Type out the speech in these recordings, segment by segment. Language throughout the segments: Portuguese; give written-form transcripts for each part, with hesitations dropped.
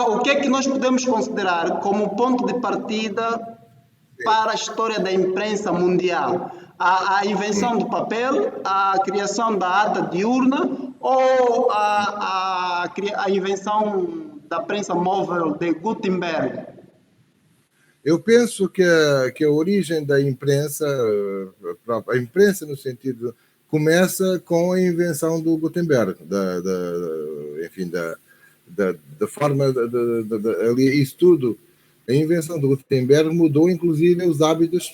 O que é que nós podemos considerar como ponto de partida para a história da imprensa mundial? A invenção do papel, a criação da ata diurna ou a invenção da prensa móvel de Gutenberg? Eu penso que a origem da imprensa, a imprensa no sentido, começa com a invenção do Gutenberg, da forma, ali, isso tudo. A invenção do Gutenberg mudou inclusive os hábitos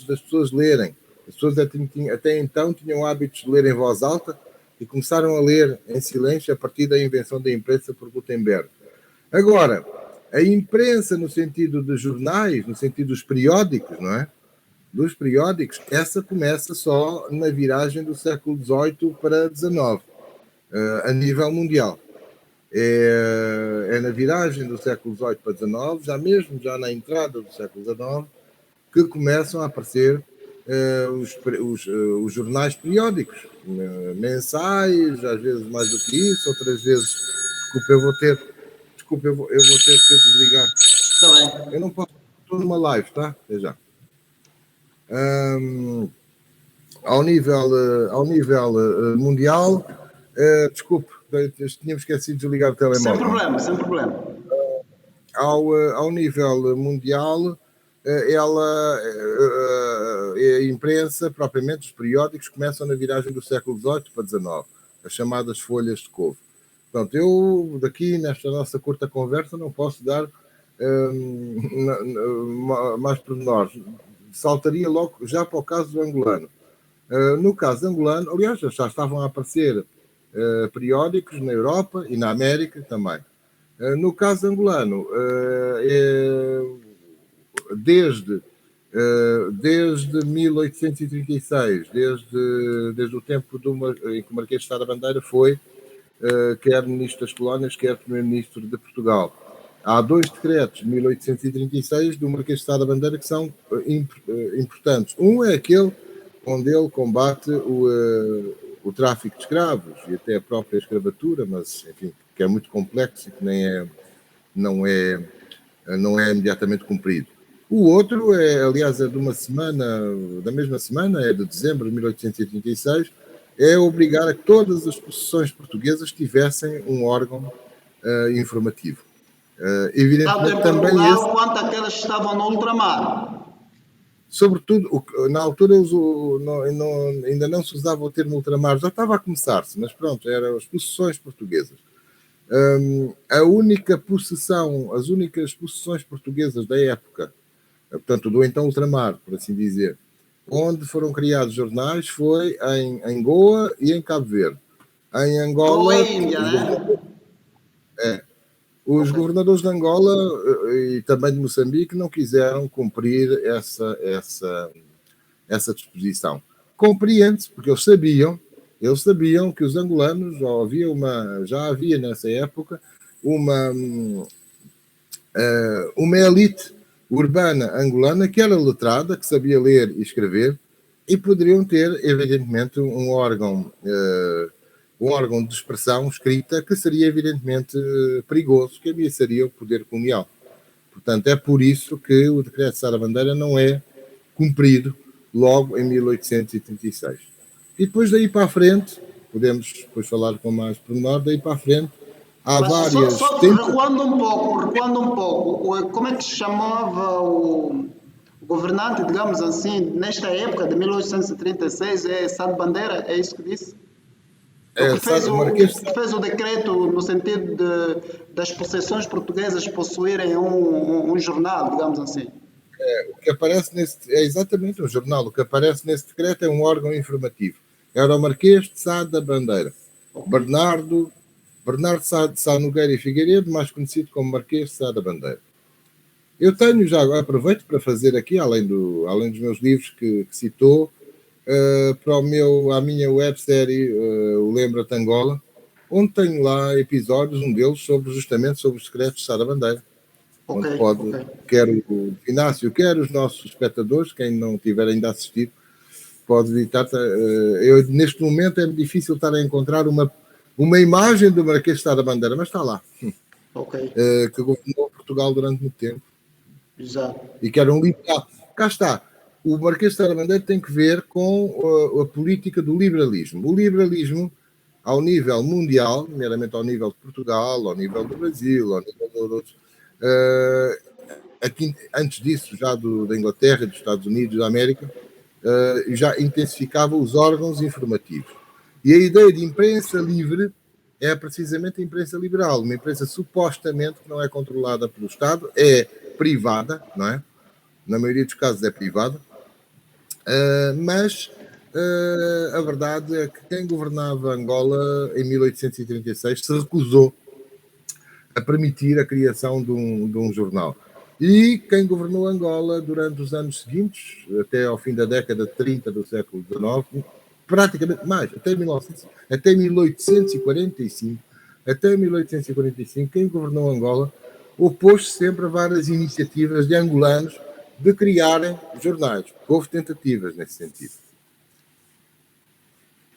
das pessoas lerem. As pessoas até então tinham hábitos de ler em voz alta e começaram a ler em silêncio a partir da invenção da imprensa por Gutenberg. Agora, a imprensa no sentido de jornais, no sentido dos periódicos, não é? Dos periódicos, essa começa só na viragem do século XVIII para XIX, a nível mundial. É na viragem do século XVIII para XIX, já na entrada do século XIX, que começam a aparecer os jornais periódicos, mensais, às vezes mais do que isso, outras vezes, eu vou ter que desligar. Está bem. Eu não posso, estou numa live, tá? Até já. Ao nível mundial, desculpe, tínhamos esquecido de desligar o telemóvel. Sem problema. Ao nível mundial, a imprensa, propriamente os periódicos, começam na viragem do século XVIII para XIX, as chamadas folhas de couve. Portanto, eu daqui, nesta nossa curta conversa, não posso dar mais pormenores. Saltaria logo já para o caso angolano. No caso angolano, aliás, já estavam a aparecer periódicos na Europa e na América também. No caso angolano, desde 1836, desde o tempo em que o Marquês de Sá da Bandeira foi quer ministro das colónias, quer primeiro-ministro de Portugal. Há 2 decretos de 1836 do Marquês de Sá da Bandeira que são importantes. Um é aquele onde ele combate o tráfico de escravos e até a própria escravatura, mas, enfim, que é muito complexo e que não é imediatamente cumprido. O outro aliás, é da mesma semana, é de dezembro de 1836, é obrigar a que todas as possessões portuguesas tivessem um órgão informativo. Evidentemente também Portugal, quanto aquelas que estavam no ultramar. Sobretudo, na altura ainda não se usava o termo ultramar, já estava a começar-se, mas pronto, eram as possessões portuguesas. As únicas possessões portuguesas da época, portanto, do então ultramar, por assim dizer, onde foram criados jornais foi em Goa e em Cabo Verde. Em Angola, os governadores de Angola e também de Moçambique não quiseram cumprir essa disposição. Compreende-se, porque eles sabiam que os angolanos, já havia nessa época uma elite urbana angolana que era letrada, que sabia ler e escrever, e poderiam ter, evidentemente, um órgão de expressão escrita que seria, evidentemente, perigoso, que ameaçaria o poder colonial. Portanto, é por isso que o decreto de Sá da Bandeira não é cumprido logo em 1836. E depois daí para a frente, podemos depois falar com mais pormenor, daí para a frente, há várias... Só recuando um pouco, como é que se chamava o governante, digamos assim, nesta época de 1836, é Sá da Bandeira, é isso que disse? Que fez o decreto no sentido das possessões portuguesas possuírem um jornal, digamos assim. O que aparece é exatamente um jornal. O que aparece nesse decreto é um órgão informativo. Era o Marquês de Sá da Bandeira. Okay. Bernardo Sá de Sá Nogueira e Figueiredo, mais conhecido como Marquês de Sá da Bandeira. Eu tenho já, aproveito para fazer aqui, além dos meus livros que citou, para a minha websérie, o Lembra-te Angola, onde tenho lá episódios, um deles justamente sobre os decretos de Sá da Bandeira. Onde quer o Inácio, quer os nossos espectadores, quem não tiver ainda assistido, pode visitar. Neste momento é difícil estar a encontrar uma imagem do Marquês de Sá da Bandeira, mas está lá. Ok, que governou Portugal durante muito tempo exato. e que era um liberal. Cá está. O Marquês de Sá da Bandeira tem que ver com a política do liberalismo. O liberalismo, ao nível mundial, meramente ao nível de Portugal, ao nível do Brasil, ao nível de outros, aqui, antes disso, já da Inglaterra, dos Estados Unidos, da América, já intensificava os órgãos informativos. E a ideia de imprensa livre é precisamente a imprensa liberal, uma imprensa supostamente que não é controlada pelo Estado, é privada, não é? Na maioria dos casos é privada, mas a verdade é que quem governava Angola em 1836 se recusou a permitir a criação de um jornal. E quem governou Angola durante os anos seguintes, até ao fim da década de 30 do século XIX, praticamente mais, até 1845, quem governou Angola opôs-se sempre a várias iniciativas de angolanos de criarem jornais. Houve tentativas nesse sentido.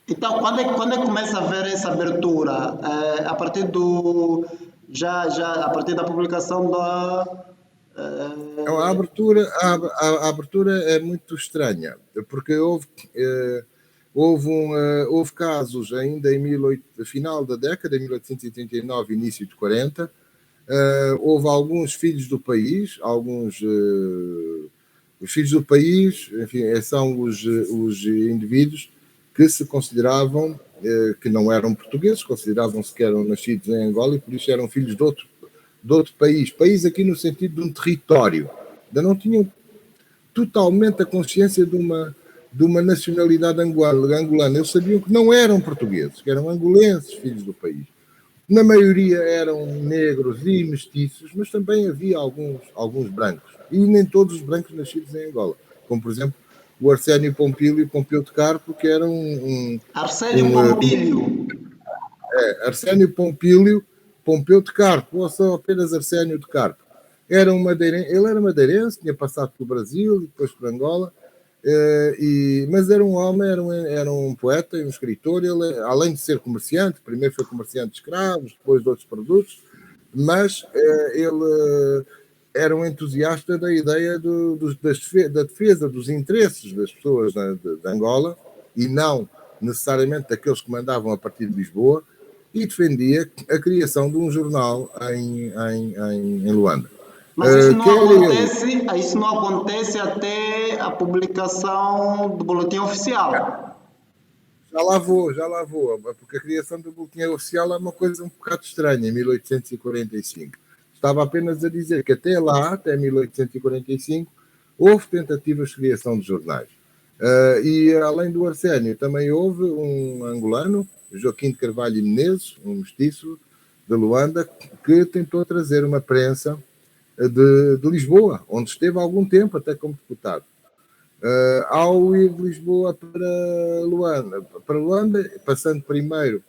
Então, quando é que começa a haver essa abertura? A partir do. Já a partir da publicação da. Então, eh, a abertura é muito estranha, porque houve casos ainda final da década, em 1839, início de 40, houve alguns filhos do país, os filhos do país, enfim, são os indivíduos que se consideravam, que não eram portugueses, consideravam-se que eram nascidos em Angola e por isso eram filhos de outro país aqui no sentido de um território. Ainda não tinham totalmente a consciência de uma nacionalidade angolana. Eles sabiam que não eram portugueses, que eram angolenses, filhos do país. Na maioria eram negros e mestiços, mas também havia alguns brancos. E nem todos os brancos nascidos em Angola. Como, por exemplo, o Arsénio Pompílio e Pompeu de Carpo, que era Arcélio Pompílio. Arsénio Pompeu de Carpo, ou só apenas Arsénio de Carpo. Ele era madeirense, tinha passado pelo Brasil e depois por Angola, mas era um homem, era um poeta e um escritor. Ele, além de ser comerciante, primeiro foi comerciante de escravos, depois de outros produtos, mas ele era um entusiasta da ideia da defesa dos interesses das pessoas de Angola e não necessariamente daqueles que mandavam a partir de Lisboa, e defendia a criação de um jornal em Luanda. Mas isso não acontece até a publicação do boletim oficial. Já lá vou, porque a criação do boletim oficial é uma coisa um bocado estranha, em 1845. Estava apenas a dizer que até 1845, houve tentativas de criação de jornais. E além do Arsénio, também houve um angolano, Joaquim de Carvalho e Menezes, um mestiço de Luanda, que tentou trazer uma prensa de Lisboa, onde esteve há algum tempo, até como deputado. Ao ir de Lisboa para Luanda, passando primeiro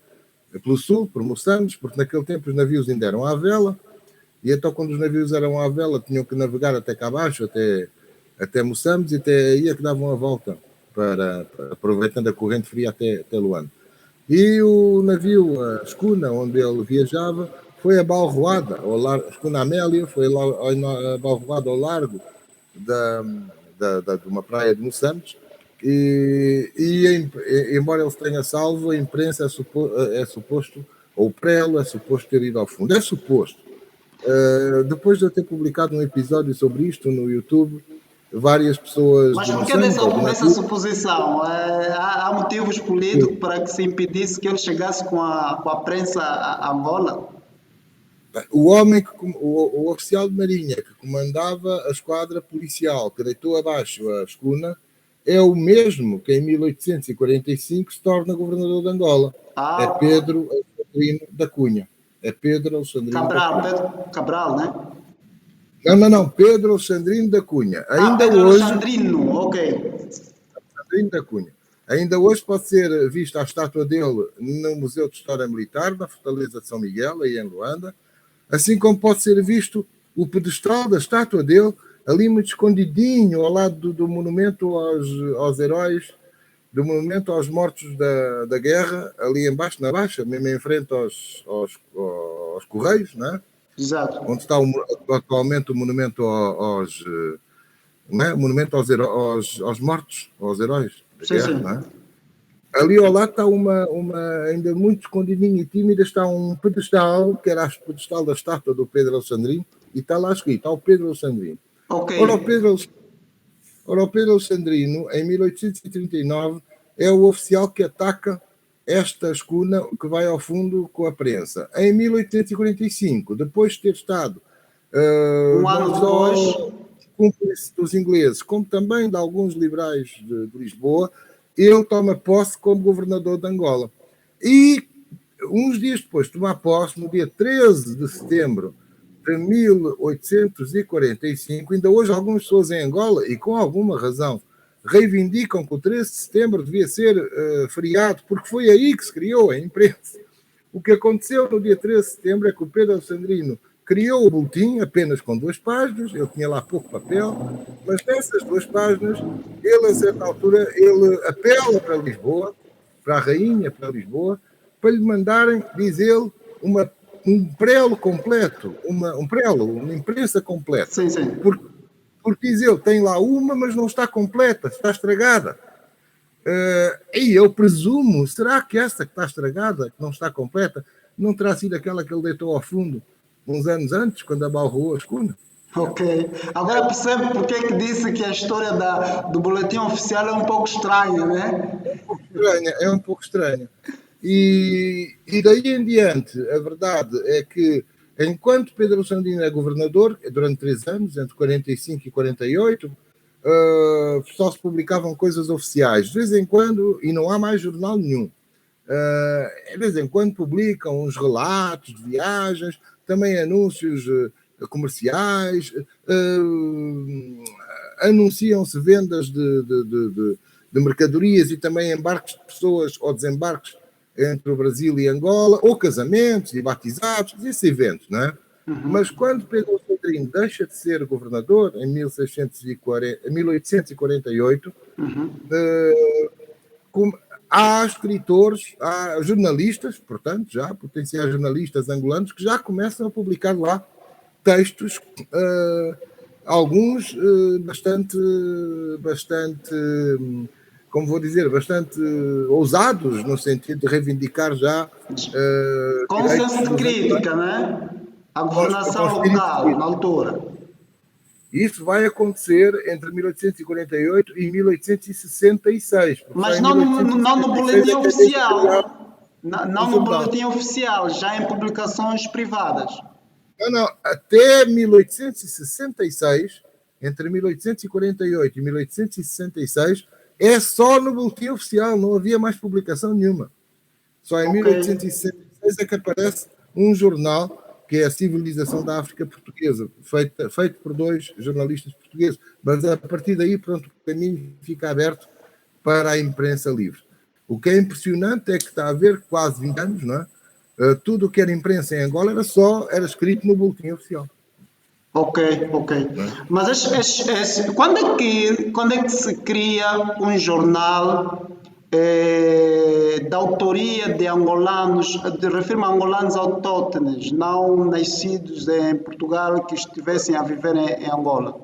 pelo sul, por Moçambique, porque naquele tempo os navios ainda eram à vela, e então quando os navios eram à vela tinham que navegar até cá abaixo, até Moçambique, e até aí é que davam a volta, aproveitando a corrente fria até Luanda. E o navio, a escuna onde ele viajava, foi abalroada, a escuna Amélia foi abalroada ao largo de uma praia de Moçambique, embora ele se tenha salvo, a imprensa é suposto, ou o prelo é suposto ter ido ao fundo. É suposto. Depois de eu ter publicado um episódio sobre isto no YouTube, várias pessoas Mas de por que Moçambique... dessa suposição? Há motivos políticos para que se impedisse que ele chegasse com a prensa a Angola? O homem, o oficial de marinha que comandava a esquadra policial que deitou abaixo a escuna, é o mesmo que em 1845 se torna governador de Angola. É Pedro Alexandrino da Cunha. É Pedro Alexandrino da Cunha. Pedro Cabral, né? Não. Pedro Alexandrino da Cunha. Ainda Pedro hoje... Alexandrino, ok. Alexandrino da Cunha. Ainda hoje pode ser vista a estátua dele no Museu de História Militar, na Fortaleza de São Miguel, aí em Luanda. Assim como pode ser visto o pedestal da estátua dele, ali muito escondidinho, ao lado do monumento aos heróis, do monumento aos mortos da guerra, ali embaixo, na Baixa, mesmo em frente aos Correios, não é? Exato. onde está atualmente o monumento não é? O monumento aos mortos, aos heróis da Sim, guerra, sim. não é? Ali ao lado está ainda muito escondidinha e tímida, está um pedestal, que era o pedestal da estátua do Pedro Alexandrino, e está lá escrito, está o Pedro Alexandrino. Ok. Ora, o Pedro Alexandrino, em 1839, é o oficial que ataca esta escuna que vai ao fundo com a prensa. Em 1845, depois de ter estado Um ano não depois. só cúmplice dos ingleses, como também de alguns liberais de Lisboa, ele toma posse como governador de Angola. E uns dias depois de tomar posse, no dia 13 de setembro de 1845, ainda hoje algumas pessoas em Angola, e com alguma razão, reivindicam que o 13 de setembro devia ser feriado, porque foi aí que se criou a imprensa. O que aconteceu no dia 13 de setembro é que o Pedro Alexandrino criou o boletim apenas com 2 páginas, ele tinha lá pouco papel, mas nessas 2 páginas, ele, a certa altura, ele apela para Lisboa, para a rainha, para Lisboa, para lhe mandarem, diz ele, um prelo completo, uma imprensa completa. Sim, sim. Porque diz ele, tem lá uma, mas não está completa, está estragada. E eu presumo, será que essa que está estragada, que não está completa, não terá sido aquela que ele deitou ao fundo uns anos antes, quando abalroou a escuna? Ok. Agora percebe porque é que disse que a história do boletim oficial é um pouco estranha, né? É um pouco estranha. E daí em diante, a verdade é que, enquanto Pedro Alexandrino é governador, durante 3 anos, entre 45 e 48, só se publicavam coisas oficiais. De vez em quando, e não há mais jornal nenhum, de vez em quando publicam uns relatos de viagens, também anúncios comerciais, anunciam-se vendas de mercadorias e também embarques de pessoas ou desembarques entre o Brasil e Angola, ou casamentos e batizados, esses eventos, não é? Mas quando Pedro Alexandrino deixa de ser governador, em 1848, há escritores, há jornalistas, portanto, já potenciais jornalistas angolanos, que já começam a publicar lá textos, alguns bastante, como vou dizer, bastante ousados, no sentido de reivindicar já Com um direitos senso de dos crítica, né? A governação local, na altura. Isso vai acontecer entre 1848 e 1866. Mas não no boletim oficial. Não no jornal. boletim oficial, já em publicações privadas. Não, até 1866, entre 1848 e 1866, é só no boletim oficial, não havia mais publicação nenhuma. Só em 1866 é que aparece um jornal, que é a Civilização da África Portuguesa, feito por 2 jornalistas portugueses. Mas a partir daí, pronto, o caminho fica aberto para a imprensa livre. O que é impressionante é que está a haver quase 20 anos, não é? Tudo o que era imprensa em Angola era escrito no boletim oficial. Ok. Mas quando é que se cria um jornal da autoria de angolanos, refiro-me a angolanos autóctones, não nascidos em Portugal que estivessem a viver em Angola?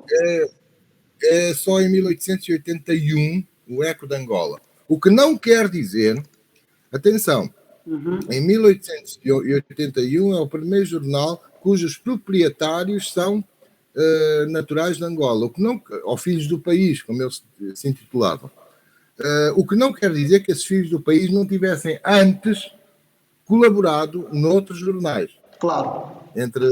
É só em 1881 o Eco de Angola. O que não quer dizer, atenção, em 1881 é o primeiro jornal cujos proprietários são naturais de Angola, o que não, ou filhos do país, como eles se intitulavam. O que não quer dizer que esses filhos do país não tivessem antes colaborado noutros jornais. Claro. Entre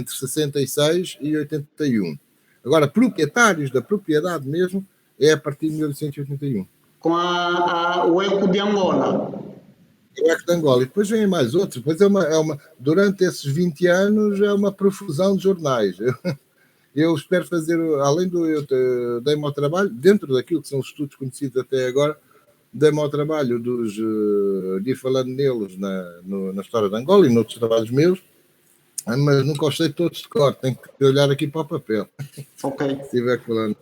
66 e 81. Agora, proprietários da propriedade mesmo é a partir de 1881. Com o Eco de Angola. O Eco de Angola. E depois vêm mais outros. Depois durante esses 20 anos é uma profusão de jornais. Eu espero fazer, além eu dei-me ao trabalho, dentro daquilo que são os estudos conhecidos até agora, dei-me ao trabalho de ir falando neles na história de Angola e noutros trabalhos meus, mas nunca os sei todos de cor, tenho que olhar aqui para o papel. Ok. Se estiver falando.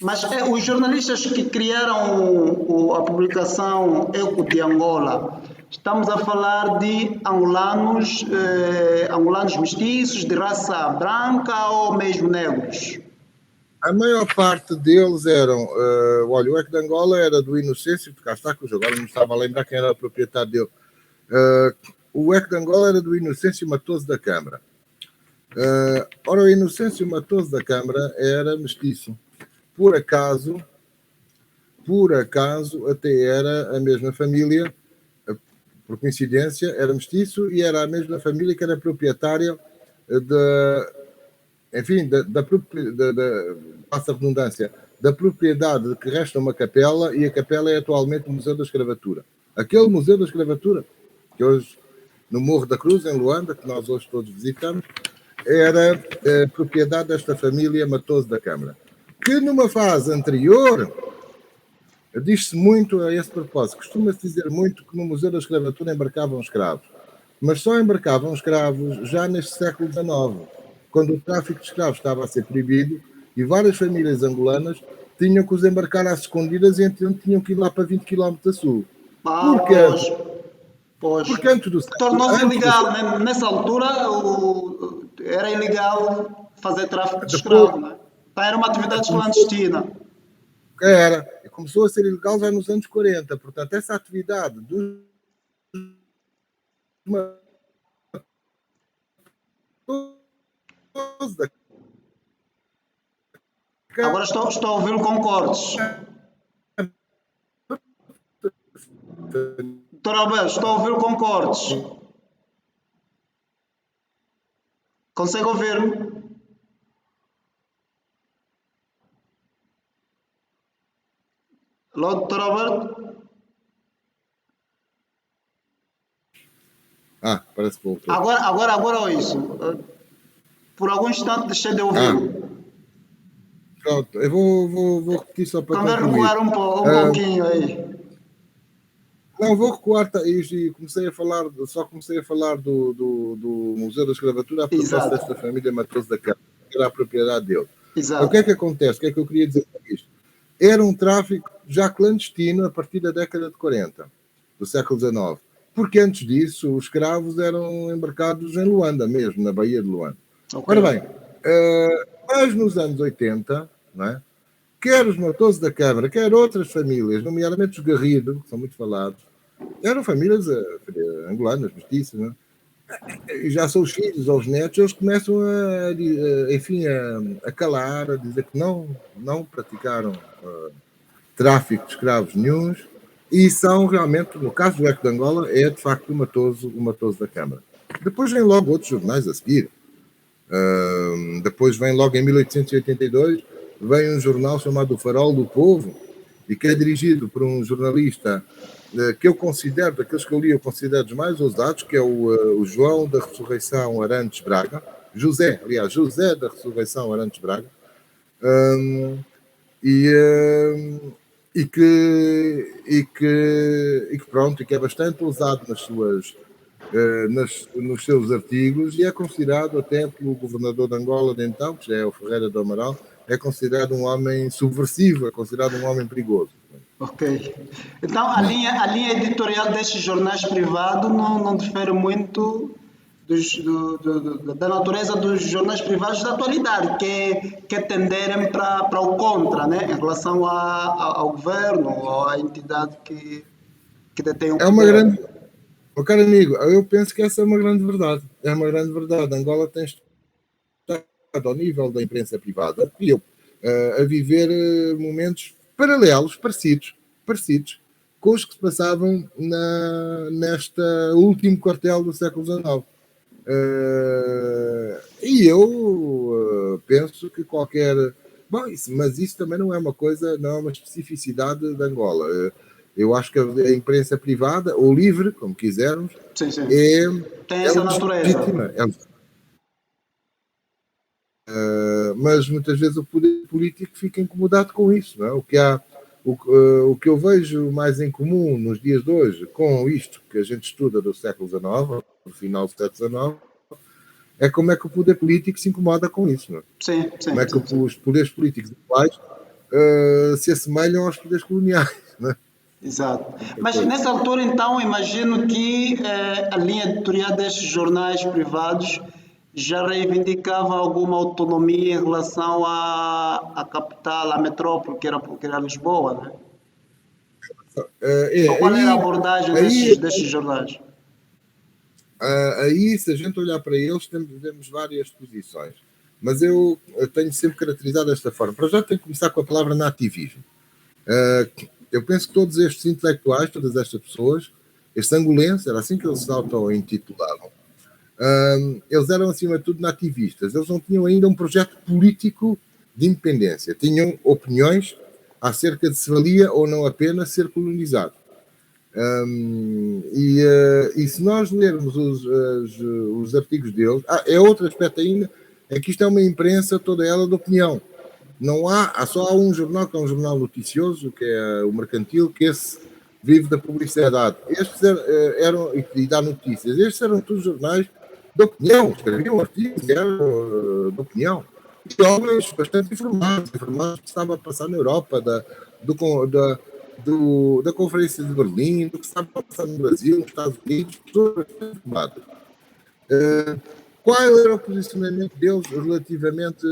Mas os jornalistas que criaram a publicação Eco de Angola, Estamos a falar de angolanos, angolanos mestiços, de raça branca ou mesmo negros? A maior parte deles eram, olha, o Eco de Angola era do Inocêncio, de cá está, que agora não me estava a lembrar quem era o proprietário dele. O Eco de Angola era do Inocêncio Matoso da Câmara. Ora, o Inocêncio Matoso da Câmara era mestiço. Por acaso, até era a mesma família, por coincidência, era mestiço e era a mesma família que era proprietária passa a redundância, da propriedade que resta uma capela, e a capela é atualmente o Museu da Escravatura. Aquele Museu da Escravatura, que hoje no Morro da Cruz, em Luanda, que nós hoje todos visitamos, era propriedade desta família Matoso da Câmara. Que numa fase anterior, diz-se muito a esse propósito, costuma-se dizer muito que no Museu da Escravatura embarcavam escravos, mas só embarcavam escravos já neste século XIX, quando o tráfico de escravos estava a ser proibido e várias famílias angolanas tinham que os embarcar às escondidas e então tinham que ir lá para 20 km a sul. Porque antes do século... Tornou-se ilegal, né? Nessa altura era ilegal fazer tráfico de escravos, né? Então era uma atividade clandestina. Era, e começou a ser ilegal já nos anos 40, portanto essa atividade dos Agora estou a ouvi-lo com cortes. Doutor Alberto, estou a ouvi-lo com cortes. Consegue ouvir-me? Alô, doutor Alberto? Parece que voltou. Agora ouço. Por algum instante deixei de ouvir. Pronto, eu vou repetir só para concluir. Recuar um pouquinho aí. Não, vou recuar e comecei a falar do Museu da Escravatura a propósito desta família Matoso da Câmara, que era a propriedade dele. Exato. O que é que acontece? O que é que eu queria dizer com isto? Era um tráfico já clandestino a partir da década de 40, do século XIX. Porque antes disso, os escravos eram embarcados em Luanda mesmo, na Baía de Luanda. Okay. Ora bem, mas nos anos 80, não é? Quer os Matoso da Câmara, quer outras famílias, nomeadamente os Garrido, que são muito falados, eram famílias angolanas, mestiças, não é? E já são os filhos ou os netos, eles começam a calar, a dizer que não praticaram tráfico de escravos nenhuns, e são realmente, no caso do Eco de Angola, é de facto o Matoso da Câmara. Depois vem logo outros jornais a seguir. Depois vem logo em 1882, vem um jornal chamado O Farol do Povo, e que é dirigido por um jornalista que eu considero, daqueles que eu li, eu considero dos mais ousados, que é o João da Ressurreição Arantes Braga, José da Ressurreição Arantes Braga, e que pronto, e que é bastante ousado nos seus artigos, e é considerado até pelo governador de Angola de então, que já é o Ferreira do Amaral, é considerado um homem subversivo, é considerado um homem perigoso. Ok. Então a linha editorial destes jornais privados não difere muito da natureza dos jornais privados da atualidade, que tenderem para o contra, né, em relação ao governo ou à entidade que detém o poder. É uma grande... Meu caro amigo, eu penso que essa é uma grande verdade. É uma grande verdade. Angola tem estado ao nível da imprensa privada e a viver momentos paralelos, parecidos, com os que se passavam neste último quartel do século XIX. E eu penso que qualquer... Bom, mas isso também não é uma coisa, não é uma especificidade de Angola. Eu acho que a imprensa privada, ou livre, como quisermos, sim. Tem essa natureza. Mas muitas vezes o poder político fica incomodado com isso. Não é? O que eu vejo mais em comum nos dias de hoje com isto que a gente estuda do século XIX, no final do século XIX, é como é que o poder político se incomoda com isso. Não é? Sim. Como é que os poderes políticos atuais se assemelham aos poderes coloniais. Não é? Exato. Mas nessa altura, então, imagino que a linha editorial destes jornais privados já reivindicava alguma autonomia em relação à capital, à metrópole, que era Lisboa, né? Ou qual era a abordagem Aí, destes jornais? aí, se a gente olhar para eles, temos várias posições. Mas eu tenho sempre caracterizado desta forma. Para já tenho que começar com a palavra nativismo. Eu penso que todos estes intelectuais, todas estas pessoas, estes angolenses, era assim que eles se auto-intitulavam, eles eram, acima de tudo, nativistas. Eles não tinham ainda um projeto político de independência. Tinham opiniões acerca de se valia ou não a pena ser colonizado. E se nós lermos os artigos deles, é outro aspecto ainda, é que isto é uma imprensa toda ela de opinião. Não há só um jornal, que é um jornal noticioso, que é o Mercantil, que esse vive da publicidade. Estes eram, e dá notícias, estes eram todos jornais de opinião, escreviam artigos, eram de opinião. E homens bastante informados do que estava a passar na Europa, da Conferência de Berlim, do que estava a passar no Brasil, nos Estados Unidos, pessoas bastante informadas. Qual era o posicionamento deles relativamente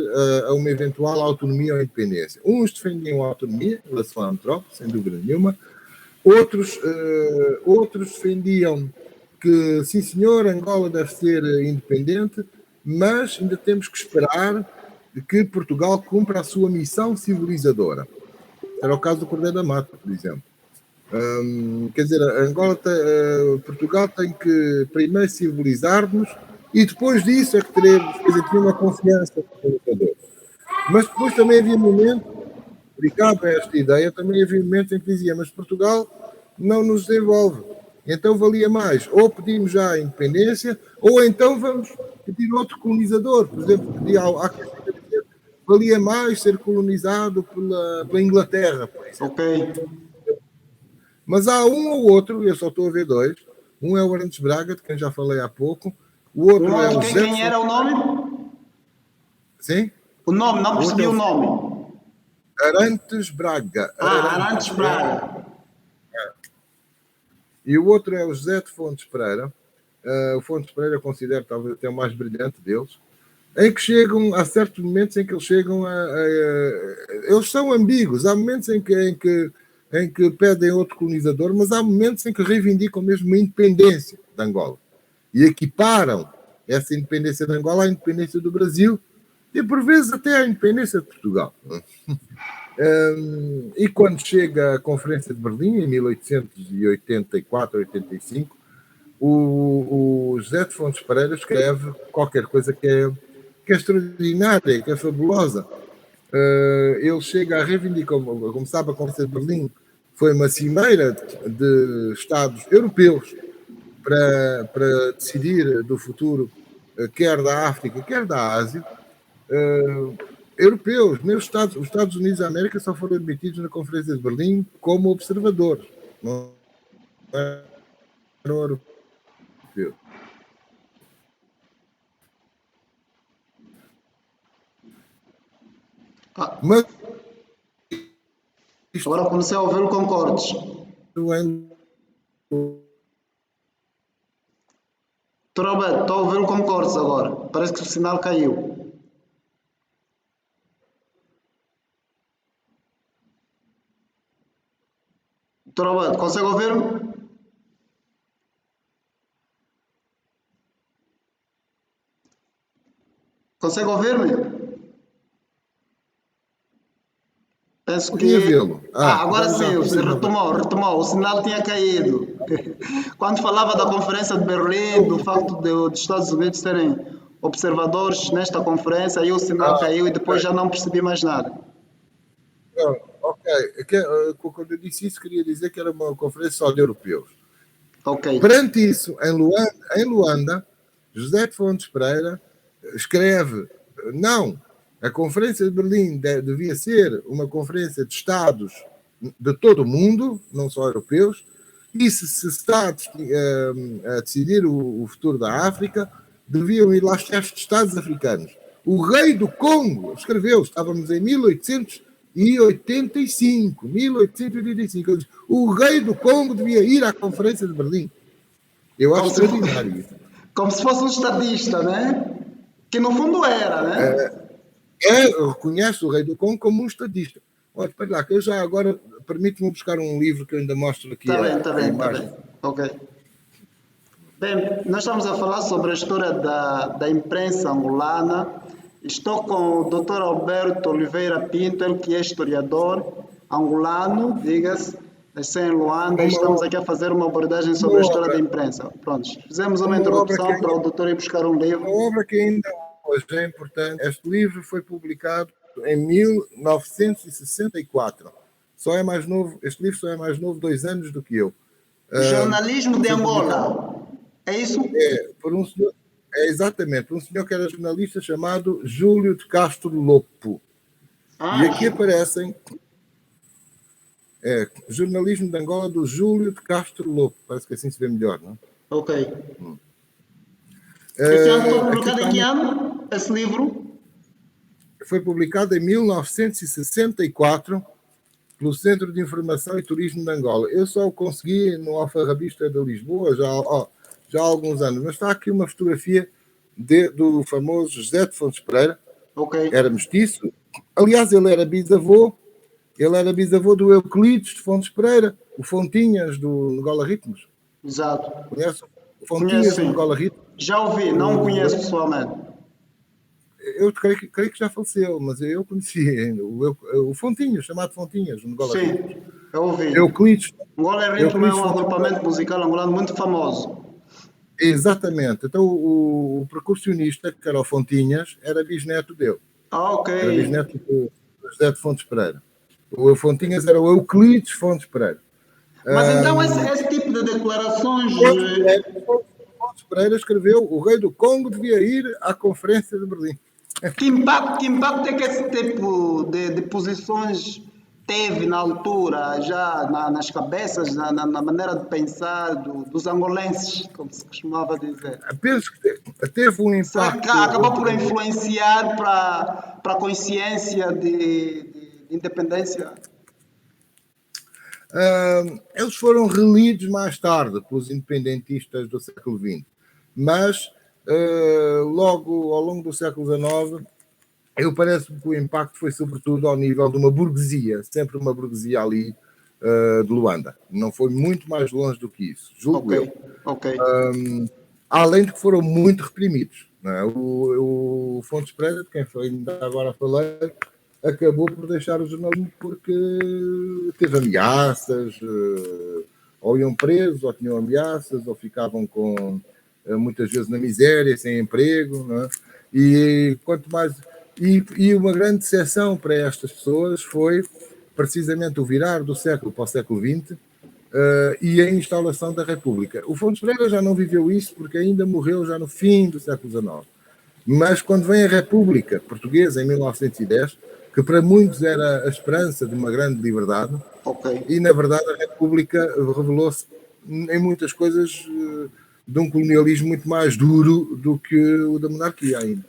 a uma eventual autonomia ou independência? Uns defendiam a autonomia em relação à metrópole, sem dúvida nenhuma. Outros defendiam que, sim senhor, Angola deve ser independente, mas ainda temos que esperar que Portugal cumpra a sua missão civilizadora. Era o caso do Cordeiro da Mata, por exemplo. Quer dizer, Portugal tem que primeiro civilizar-nos e depois disso é que teremos, quer dizer, tinha uma confiança no lutador. Mas depois também havia momentos, ligado a esta ideia, também havia momentos em que dizia, mas Portugal não nos desenvolve. Então valia mais, ou pedimos já a independência, ou então vamos pedir outro colonizador. Por exemplo, valia mais ser colonizado pela Inglaterra, por exemplo. Ok. Mas há um ou outro, eu só estou a ver dois. Um é o Arantes Braga, de quem já falei há pouco. O outro é o Zé. Quem era o nome? Sim? O nome, não percebi o nome. Arantes Braga. Arantes Braga. E o outro é o José de Fontes Pereira. O Fontes Pereira eu considero talvez até o mais brilhante deles. Em que chegam, há certos momentos em que eles chegam eles são ambíguos. Há momentos em que pedem outro colonizador, mas há momentos em que reivindicam mesmo a independência de Angola. E equiparam essa independência de Angola à independência do Brasil e, por vezes, até à independência de Portugal. E quando chega a Conferência de Berlim, em 1884, 85, o José de Fontes Pereira escreve qualquer coisa que é extraordinária, que é fabulosa. Ele chega a reivindicar, como sabe, a Conferência de Berlim foi uma cimeira de Estados europeus para decidir do futuro, quer da África, quer da Ásia. Europeus, nem os Estados Unidos da América só foram admitidos na Conferência de Berlim como observadores. Não eram europeus. Mas agora comecei a ouvir com cortes. Roberto, estou a ouvir com cortes agora. Parece que o sinal caiu. Roberto, consegue ouvir-me? Consegue ouvir-me? Penso podia que. vê-lo. Agora sim, você retomou. O sinal tinha caído. Quando falava da Conferência de Berlim, do facto dos Estados Unidos serem observadores nesta conferência, aí o sinal caiu e depois já não percebi mais nada. Ok. Quando eu disse isso, queria dizer que era uma conferência só de europeus. Ok. Perante isso, em Luanda, José de Fontes Pereira escreve: não, a Conferência de Berlim devia ser uma conferência de Estados de todo o mundo, não só europeus, e se está a decidir o futuro da África, deviam ir lá chefes de Estados africanos. O rei do Congo escreveu, estávamos em 1800 1885. Eu disse, o rei do Congo devia ir à Conferência de Berlim. Eu acho extraordinário isso. Como se fosse um estadista, né? Que no fundo era, né? Reconhece o rei do Congo como um estadista. Olha, espera lá, que eu já agora permite-me buscar um livro que eu ainda mostro aqui Está a bem. imagem. Ok. Bem, nós estamos a falar sobre a história da imprensa angolana. Estou com o Dr. Alberto Oliveira Pinto, ele que é historiador angolano, diga-se, nasceu em Luanda, e estamos aqui a fazer uma abordagem sobre a história da imprensa. Pronto, fizemos uma introdução para o doutor ir buscar um livro. Uma obra que ainda hoje é importante. Este livro foi publicado em 1964. Só é mais novo, este livro só é mais novo 2 anos do que eu. Jornalismo de Angola. É isso? Exatamente, por um senhor que era jornalista chamado Júlio de Castro Lopo. E aqui aparecem Jornalismo de Angola do Júlio de Castro Lopo. Parece que assim se vê melhor, não? Ok. Esse ano foi publicado em que ano? Esse livro? Foi publicado em 1964 pelo Centro de Informação e Turismo de Angola. Eu só o consegui no Alfarrabista de Lisboa já há alguns anos, mas está aqui uma fotografia do famoso José de Fontes Pereira. Ok. Era mestiço. Aliás, ele era bisavô do Euclides de Fontes Pereira, o Fontinhas do Angola Ritmos. Exato. Conhece? O Fontinhas do Angola Ritmos. Já ouvi, não conheço pessoalmente. Eu creio que já faleceu, mas eu conheci ainda. O Fontinhas, chamado Fontinhas, no Angola Ritmos. Sim, eu ouvi. Euclides. Angola Ritmo é um agrupamento musical angolano muito famoso. Exatamente. Então o percussionista, que era o Fontinhas, era bisneto dele. Ok. Era bisneto do José de Fontes Pereira. O Fontinhas era o Euclides Fontes Pereira. Mas então esse tipo de declarações... Fontes Pereira escreveu: o rei do Congo devia ir à Conferência de Berlim. Que impacto é que esse tipo de posições teve na altura, já nas cabeças, na maneira de pensar dos angolenses, como se costumava dizer? Penso que teve um impacto... Será que acabou por influenciar para a consciência de independência? Eles foram relidos mais tarde pelos independentistas do século XX, mas logo ao longo do século XIX, parece-me que o impacto foi sobretudo ao nível de uma burguesia, sempre uma burguesia ali de Luanda. Não foi muito mais longe do que isso, julgo eu. Além de que foram muito reprimidos. Não é? O Fontes Pereira, de quem foi ainda agora falei, acabou por deixar o jornalismo porque teve ameaças, ou iam presos, ou tinham ameaças, ou ficavam muitas vezes na miséria, sem emprego, não é? E quanto mais... E uma grande decepção para estas pessoas foi precisamente o virar do século para o século XX e a instalação da República. O Fontes Pereira já não viveu isso porque ainda morreu já no fim do século XIX. Mas quando vem a República Portuguesa, em 1910, que para muitos era a esperança de uma grande liberdade, e na verdade a República revelou-se em muitas coisas de um colonialismo muito mais duro do que o da monarquia ainda.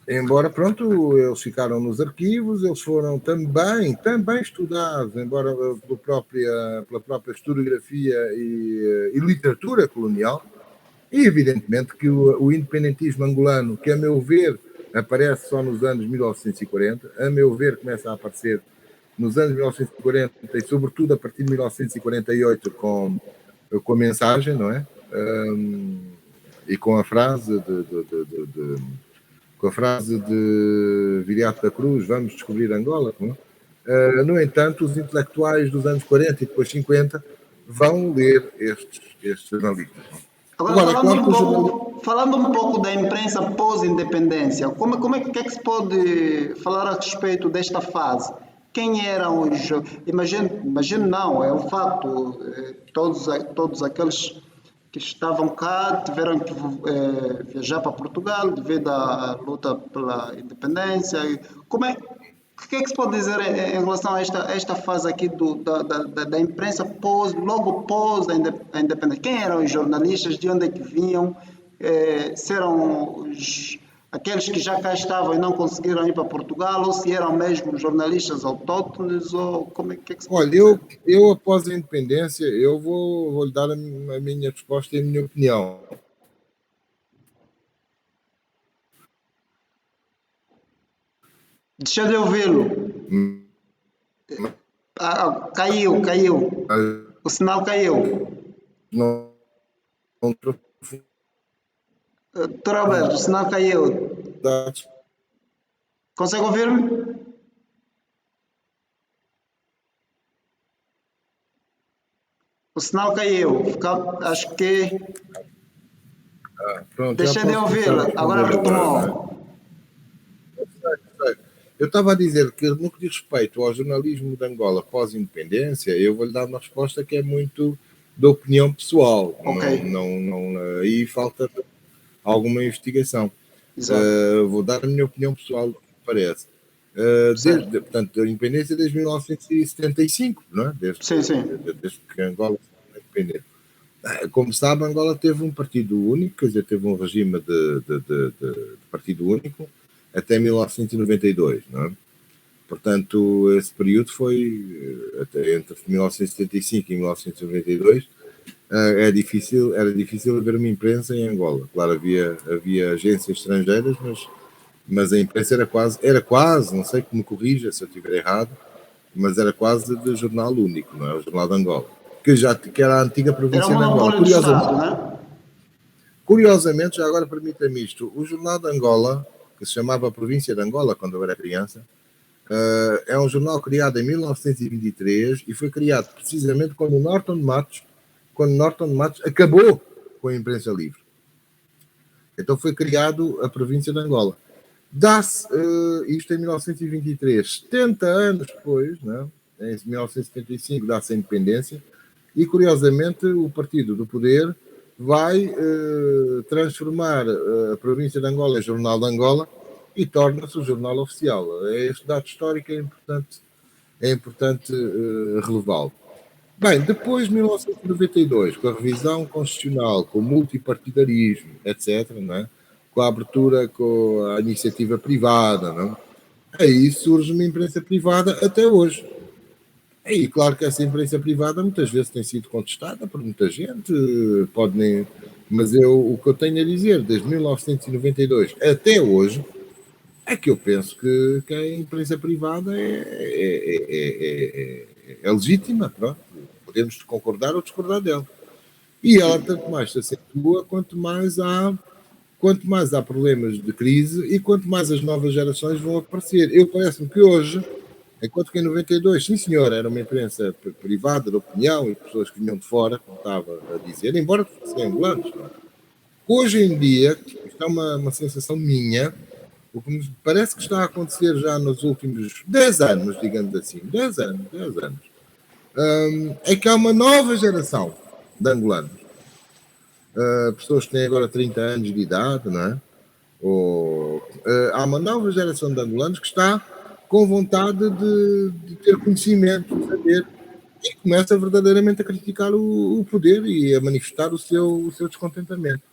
Embora, pronto, eles ficaram nos arquivos, eles foram também estudados, embora pela própria historiografia e literatura colonial, e evidentemente que o independentismo angolano, que a meu ver aparece só nos anos 1940, a meu ver começa a aparecer nos anos 1940 e sobretudo a partir de 1948 com a mensagem, não é? E com a frase de Viriato da Cruz, vamos descobrir Angola. Não é? No entanto, os intelectuais dos anos 40 e depois 50 vão ler estes jornalistas. Agora, falando um pouco da imprensa pós-independência, como é que se pode falar a respeito desta fase? Quem eram os... Imagino não, é um facto, todos aqueles que estavam cá tiveram que viajar para Portugal devido à luta pela independência. O que é que se pode dizer em relação a esta fase aqui da imprensa logo pós a independência? Quem eram os jornalistas? De onde é que vinham? Se eram aqueles que já cá estavam e não conseguiram ir para Portugal, ou se eram mesmo jornalistas autóctones, ou como é que se pode Olha, dizer? eu após a independência, eu vou lhe dar a minha resposta e a minha opinião. Deixa de ouvi-lo. Caiu. Mas O sinal caiu. não Doutor Alberto, o sinal caiu. dados. Consegue ouvir-me? O sinal caiu. Acho que Pronto, já deixei de posso começar a ouvi-lo. Agora responder agora, retomou. não é? Eu estava a dizer que no que diz respeito ao jornalismo de Angola pós-independência, eu vou-lhe dar uma resposta que é muito da opinião pessoal. Ok, Aí falta alguma investigação. exato. Vou dar a minha opinião pessoal, do que parece. Certo. Portanto, a independência desde 1975, não é? Sim, sim. Desde que Angola foi independente. Como sabe, Angola teve um partido único, quer dizer, teve um regime de partido único até 1992, não é? Portanto, esse período foi até entre 1975 e 1992. Era difícil haver uma imprensa em Angola. Claro, havia agências estrangeiras, mas a imprensa era quase, não sei que me corrija se eu estiver errado, mas era quase de jornal único, não é? O Jornal de Angola, que era a antiga Era um província de Angola. monopólio do Estado, né? Curiosamente, já agora permita-me isto, o Jornal de Angola, que se chamava Província de Angola quando eu era criança, é um jornal criado em 1923 e foi criado precisamente quando Norton Matos acabou com a imprensa livre. Então foi criado a província de Angola. Dá-se isto em 1923, 70 anos depois, né? Em 1975 dá-se a independência e, curiosamente, o partido do poder vai transformar a província de Angola em Jornal de Angola e torna-se o jornal oficial. Este dado histórico é importante relevá-lo. Bem, depois de 1992, com a revisão constitucional, com o multipartidarismo, etc., não é? Com a abertura, com a iniciativa privada, não é? Aí surge uma imprensa privada até hoje. E claro que essa imprensa privada muitas vezes tem sido contestada por muita gente, pode nem, mas o que eu tenho a dizer, desde 1992 até hoje, é que eu penso que a imprensa privada é legítima, pronto. Podemos concordar ou discordar dela. E ela tanto mais se acentua quanto mais há problemas de crise e quanto mais as novas gerações vão aparecer. Eu parece-me que hoje, enquanto que em 92, sim senhor, era uma imprensa privada de opinião e pessoas que vinham de fora, como estava a dizer, embora fossem angolanos. Hoje em dia, isto é uma sensação minha, o que me parece que está a acontecer já nos últimos 10 anos, digamos assim, 10 anos, é que há uma nova geração de angolanos. Pessoas que têm agora 30 anos de idade, não é? Há uma nova geração de angolanos que está com vontade de ter conhecimento, de saber, e começa verdadeiramente a criticar o poder e a manifestar o seu descontentamento.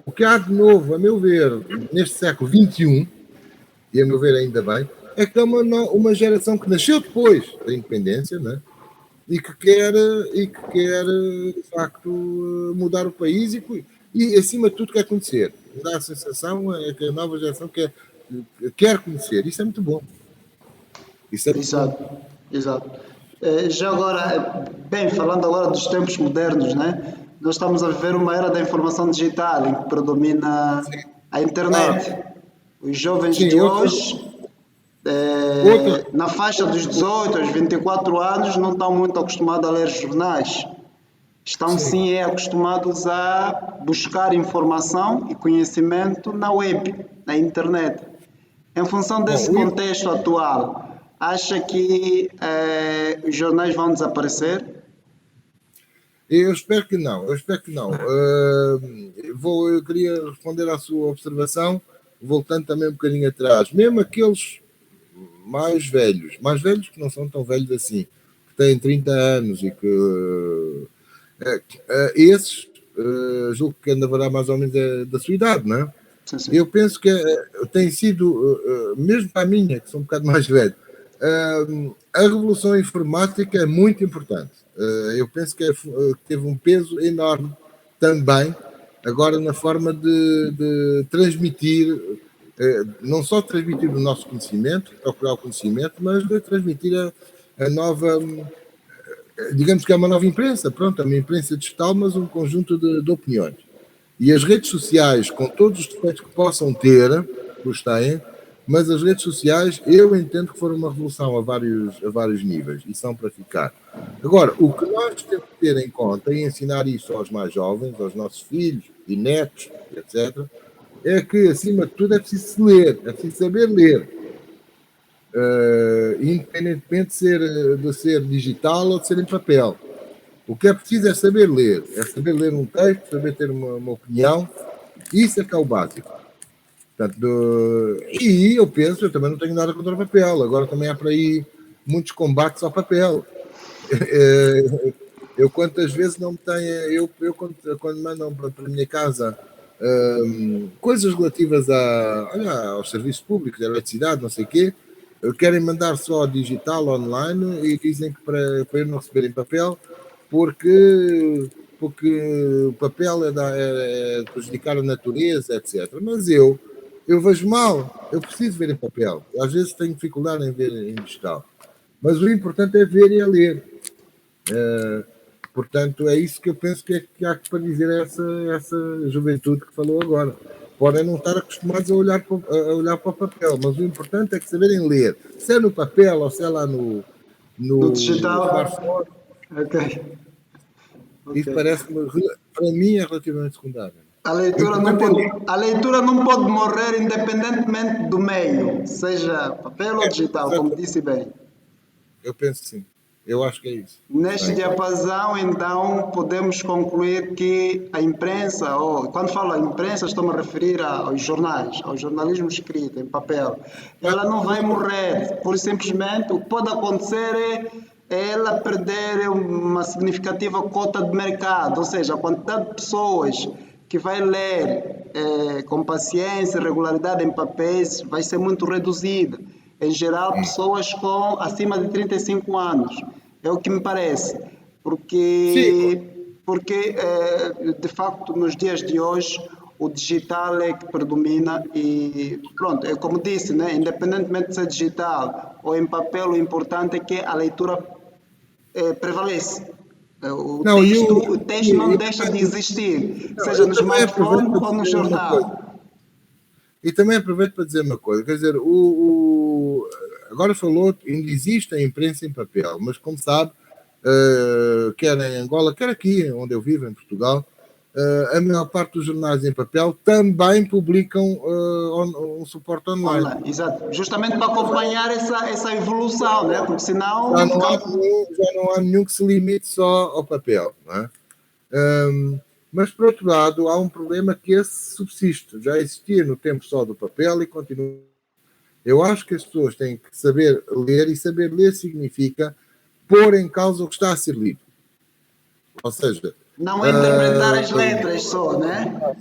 O que há de novo, a meu ver, neste século XXI, e a meu ver ainda bem, é que é uma geração que nasceu depois da independência, né? e que quer de facto mudar o país e acima de tudo quer conhecer. Dá a sensação é que a nova geração quer conhecer. Isso é muito bom. Isso é muito bom. Exato, exato. Já agora, bem, falando agora dos tempos modernos, né? Nós estamos a viver uma era da informação digital em que predomina a internet. Os jovens Sim, de hoje, outra, na faixa dos 18 aos 24 anos, não estão muito acostumados a ler jornais. Estão sim. sim acostumados a buscar informação e conhecimento na web, na internet. Em função desse Bom, contexto atual, acha que os jornais vão desaparecer? eu espero que não. Eu espero que não. Eu queria responder à sua observação, voltando também um bocadinho atrás. Mesmo aqueles mais velhos que não são tão velhos assim, que têm 30 anos e que esses julgo que ainda haverá mais ou menos da sua idade, não é? Sim, sim. Eu penso que tem sido, mesmo para a minha, que sou um bocado mais velho, a revolução informática é muito importante. Eu penso que teve um peso enorme também, agora na forma de transmitir, não só transmitir o nosso conhecimento, procurar o conhecimento, mas de transmitir a nova, digamos que é uma nova imprensa, pronto, é uma imprensa digital, mas um conjunto de opiniões. E as redes sociais, com todos os defeitos que possam ter, que os têm, mas as redes sociais, eu entendo que foram uma revolução a vários níveis e são para ficar. Agora, o que nós temos que ter em conta e ensinar isso aos mais jovens, aos nossos filhos e netos, etc., é que, acima de tudo, é preciso ler, é preciso saber ler. Independentemente de ser digital ou de ser em papel. O que é preciso é saber ler um texto, saber ter uma opinião, isso é que é o básico. Portanto, e eu penso, eu também não tenho nada contra o papel, agora também há por aí muitos combates ao papel. Eu quantas vezes não me tenho, quando mandam para a minha casa coisas relativas aos serviços públicos, à eletricidade, não sei o quê, querem mandar só digital, online, e dizem que para eu não receber em papel, porque o papel é prejudicar a natureza, etc. Mas eu vejo mal, eu preciso ver em papel. Às vezes tenho dificuldade em ver em digital. Mas o importante é ver e é ler. Portanto, é isso que eu penso que há para dizer a essa juventude que falou agora. Podem não estar acostumados a olhar para o papel, mas o importante é que saberem ler. Se é no papel ou se é lá no digital. smartphone. Ok. Isso parece-me, para mim, é relativamente secundário. A leitura não pode morrer independentemente do meio, seja papel ou digital, como disse bem. Eu penso que sim. Eu acho que é isso. Neste diapasão, então, podemos concluir que a imprensa, ou quando falo imprensa, estou-me a referir aos jornais, ao jornalismo escrito, em papel. Ela não vai morrer, por simplesmente o que pode acontecer é ela perder uma significativa cota de mercado, ou seja, a quantidade de pessoas que vai ler com paciência e regularidade em papéis vai ser muito reduzida. Em geral, pessoas com acima de 35 anos. É o que me parece. Porque de facto, nos dias de hoje, o digital é que predomina e pronto, é como disse, né? Independentemente de ser digital ou em papel, o importante é que a leitura prevalece. O texto não deixa de existir, seja no smartphone ou no jornal. E também aproveito para dizer uma coisa, quer dizer, agora falou, ainda existe a imprensa em papel, mas como sabe, quer em Angola, quer aqui, onde eu vivo, em Portugal, a maior parte dos jornais em papel também publicam um suporte online. Exato, justamente para acompanhar essa evolução, né? Porque senão... Já não há nenhum que se limite só ao papel, não é? Mas, por outro lado, há um problema que esse subsiste. Já existia no tempo só do papel e continua. Eu acho que as pessoas têm que saber ler, e saber ler significa pôr em causa o que está a ser lido. Ou seja... Não interpretar as letras só, né?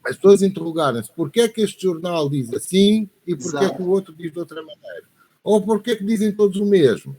As pessoas interrogarem-se porquê é que este jornal diz assim e porquê é que o outro diz de outra maneira. Ou porquê é que dizem todos o mesmo.